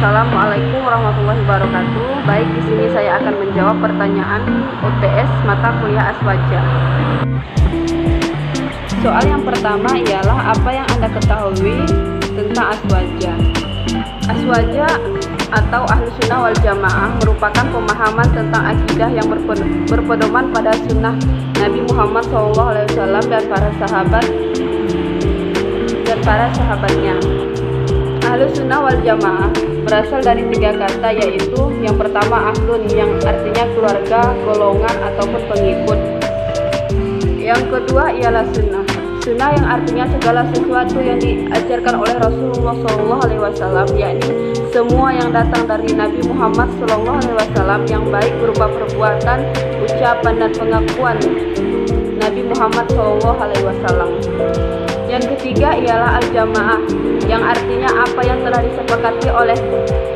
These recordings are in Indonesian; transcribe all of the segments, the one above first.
Assalamualaikum warahmatullahi wabarakatuh. Baik, di sini saya akan menjawab pertanyaan UTS mata kuliah Aswaja. Soal yang pertama ialah apa yang Anda ketahui tentang Aswaja. Aswaja atau Ahlus Sunnah wal Jamaah merupakan pemahaman tentang akidah yang berpedoman pada sunnah Nabi Muhammad SAW dan para sahabatnya. Ahlus Sunnah wal Jamaah berasal dari 3 kata, yaitu yang pertama ahlun, yang artinya keluarga, golongan, ataupun pengikut. Yang kedua ialah sunnah. Sunnah yang artinya segala sesuatu yang diajarkan oleh Rasulullah SAW, yakni semua yang datang dari Nabi Muhammad SAW yang baik berupa perbuatan, ucapan, dan pengakuan Nabi Muhammad SAW. Yang ketiga ialah al-jamaah, yang artinya apa yang telah disepakati oleh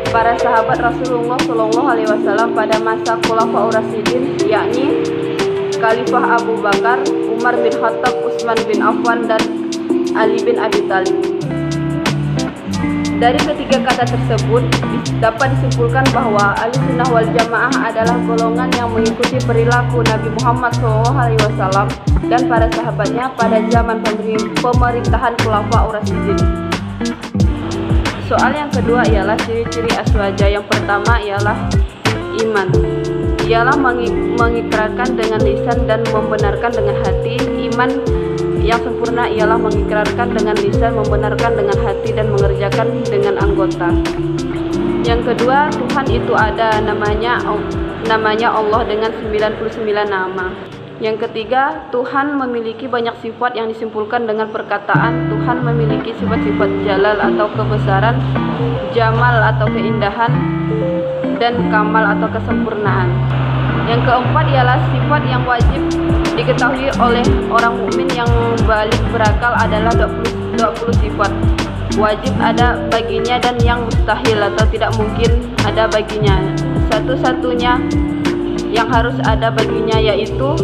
para sahabat Rasulullah SAW pada masa Khulafaur Rasyidin, yakni Khalifah Abu Bakar, Umar bin Khattab, Utsman bin Affan, dan Ali bin Abi Thalib. Dari ketiga kata tersebut dapat disimpulkan bahwa Ahlus Sunnah wal Jamaah adalah golongan yang mengikuti perilaku Nabi Muhammad SAW dan para sahabatnya pada zaman pemerintahan Khulafaur Rasyidin. Soal yang kedua ialah ciri-ciri Aswaja. Yang pertama ialah iman. Ialah mengikrarkan dengan lisan dan membenarkan dengan hati. Iman yang sempurna ialah mengikrarkan dengan lisan, membenarkan dengan hati, dan mengerjakan dengan anggota. Yang kedua, Tuhan itu ada, namanya Allah dengan 99 nama. Yang ketiga, Tuhan memiliki banyak sifat yang disimpulkan dengan perkataan Tuhan memiliki sifat-sifat jalal atau kebesaran, jamal atau keindahan, dan kamal atau kesempurnaan. Yang keempat ialah sifat yang wajib diketahui oleh orang mukmin yang balik berakal adalah 20 sifat wajib ada baginya dan yang mustahil atau tidak mungkin ada baginya. Satu-satunya yang harus ada baginya yaitu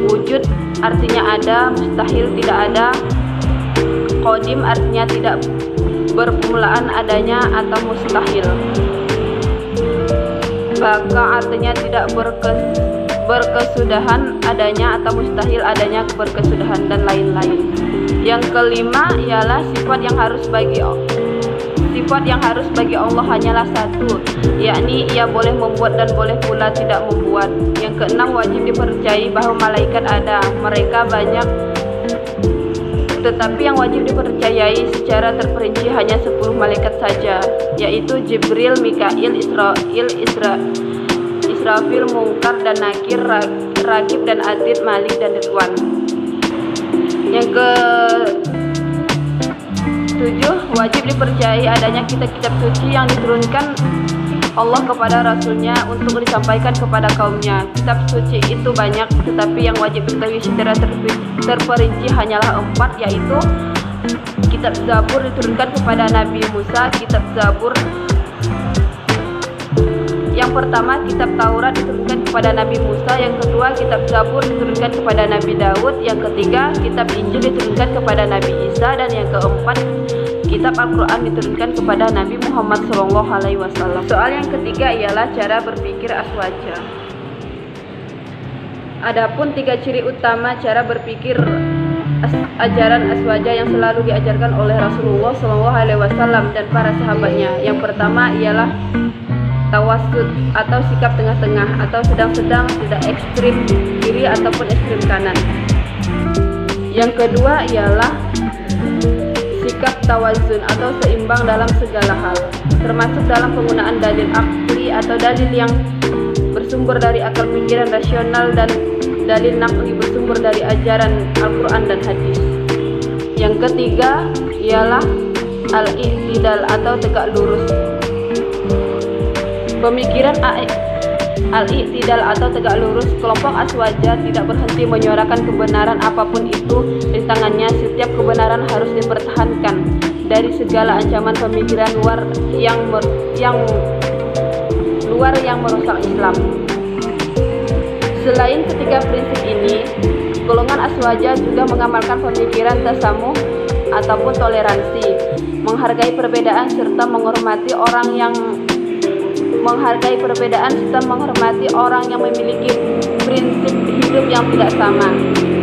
wujud, artinya ada, mustahil tidak ada, qadim artinya tidak berpermulaan adanya atau mustahil, baka artinya tidak berkesudahan adanya atau mustahil adanya berkesudahan, dan lain-lain. Yang kelima ialah sifat yang harus bagi Allah hanyalah satu, yakni Ia boleh membuat dan boleh pula tidak membuat. Yang keenam, wajib dipercayai bahwa malaikat ada, mereka banyak, tetapi yang wajib dipercayai secara terperinci hanya 10 malaikat saja, yaitu Jibril, Mikail, Israfil, Munkar dan Nakir, Raqib dan Atid, Malik dan Ridwan. Yang ke-7, wajib dipercayai adanya kitab-kitab suci yang diturunkan Allah kepada Rasulnya untuk disampaikan kepada kaumnya. Kitab suci itu banyak, tetapi yang wajib diketahui secara terperinci hanyalah 4, yaitu kitab Zabur diturunkan kepada Nabi Musa, kitab Zabur. Yang pertama, kitab Taurat diturunkan kepada Nabi Musa. Yang kedua, kitab Zabur diturunkan kepada Nabi Daud. Yang ketiga, kitab Injil diturunkan kepada Nabi Isa. Dan yang keempat, kitab Al-Quran diturunkan kepada Nabi Muhammad SAW. Soal yang ketiga ialah cara berpikir Aswaja. Adapun 3 ciri utama cara berpikir ajaran Aswaja yang selalu diajarkan oleh Rasulullah SAW dan para sahabatnya. Yang pertama ialah tawasud atau sikap tengah-tengah atau sedang-sedang, tidak ekstrim kiri ataupun ekstrim kanan. Yang kedua ialah sikap tawazun atau seimbang dalam segala hal, termasuk dalam penggunaan dalil akli atau dalil yang bersumber dari akal pikiran rasional dan dalil naqli bersumber dari ajaran Al-Quran dan hadis. Yang ketiga ialah al-i'tidal atau tegak lurus. Pemikiran al-i'tidal atau tegak lurus, kelompok Aswaja tidak berhenti menyuarakan kebenaran apapun itu di tangannya. Setiap kebenaran harus dipertahankan dari segala ancaman pemikiran luar yang merusak Islam. Selain ketiga prinsip ini, golongan Aswaja juga mengamalkan pemikiran tasamuh ataupun toleransi. menghargai perbedaan serta menghormati orang yang memiliki prinsip hidup yang tidak sama.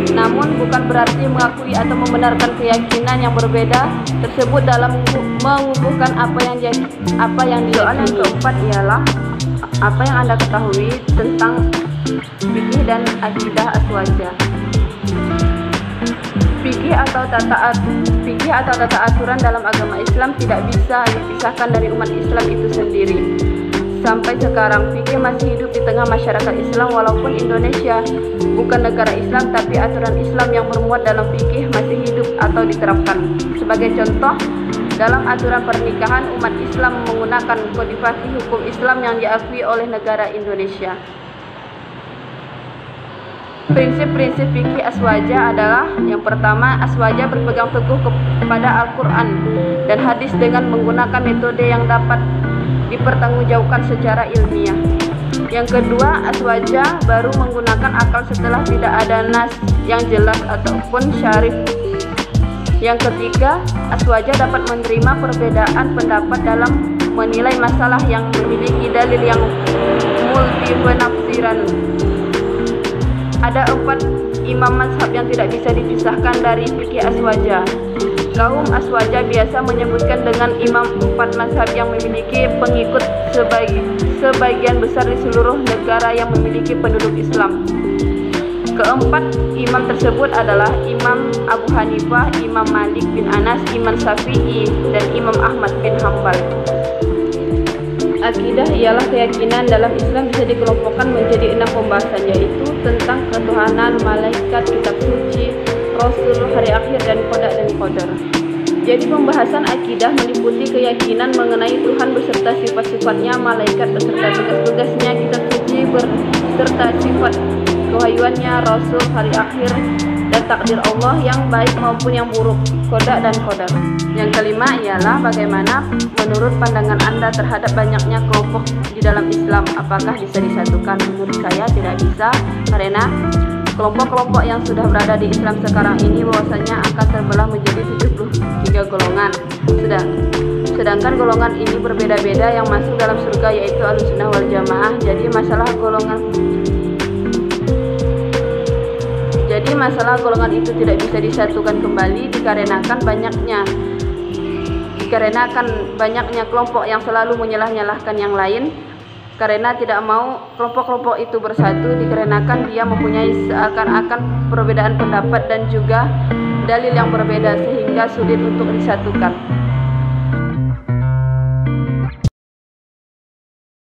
Namun bukan berarti mengakui atau membenarkan keyakinan yang berbeda tersebut dalam mengukuhkan apa yang diyakini. Soal yang keempat ialah apa yang Anda ketahui tentang fikih dan akidah aswaja. Fikih atau tata aturan dalam agama Islam tidak bisa dipisahkan dari umat Islam itu sendiri. Sampai sekarang fikih masih hidup di tengah masyarakat Islam walaupun Indonesia bukan negara Islam, tapi aturan Islam yang bermuat dalam fikih masih hidup atau diterapkan. Sebagai contoh, dalam aturan pernikahan umat Islam menggunakan kodifikasi hukum Islam yang diakui oleh negara Indonesia. Prinsip-prinsip fikih aswaja adalah: yang pertama, aswaja berpegang teguh kepada Al-Quran dan hadis dengan menggunakan metode yang dapat dipertanggungjawabkan secara ilmiah. Yang kedua, aswaja baru menggunakan akal setelah tidak ada nas yang jelas ataupun syarif. Yang ketiga, aswaja dapat menerima perbedaan pendapat dalam menilai masalah yang memiliki dalil yang multi penafsiran. Ada 4 imam mazhab yang tidak bisa dipisahkan dari fikih aswaja. Kaum aswaja biasa menyebutkan dengan imam 4 mazhab yang memiliki pengikut sebagian besar di seluruh negara yang memiliki penduduk Islam. Keempat imam tersebut adalah Imam Abu Hanifah, Imam Malik bin Anas, Imam Syafi'i, dan Imam Ahmad bin Hambal. Akidah ialah keyakinan dalam Islam bisa dikelompokkan menjadi 6 pembahasan, yaitu tentang ketuhanan, malaikat, kitab suci, rasul, hari akhir, dan qadar. Jadi pembahasan akidah meliputi keyakinan mengenai Tuhan beserta sifat-sifatnya, malaikat beserta tugas-tugasnya, kitab suci beserta sifat kewahyuannya, rasul, hari akhir, dan takdir Allah yang baik maupun yang buruk, qada dan qadar. Yang kelima ialah bagaimana menurut pandangan Anda terhadap banyaknya kelompok di dalam Islam. Apakah bisa disatukan? Menurut saya tidak bisa, karena kelompok-kelompok yang sudah berada di Islam sekarang ini bahwasanya akan terbelah menjadi 73 golongan. Sedangkan golongan ini berbeda-beda yang masuk dalam surga, yaitu Ahlussunnah wal Jamaah. Jadi masalah golongan itu tidak bisa disatukan kembali dikarenakan banyaknya kelompok yang selalu menyalah-nyalahkan yang lain, karena tidak mau kelompok-kelompok itu bersatu dikarenakan dia mempunyai seakan-akan perbedaan pendapat dan juga dalil yang berbeda sehingga sulit untuk disatukan.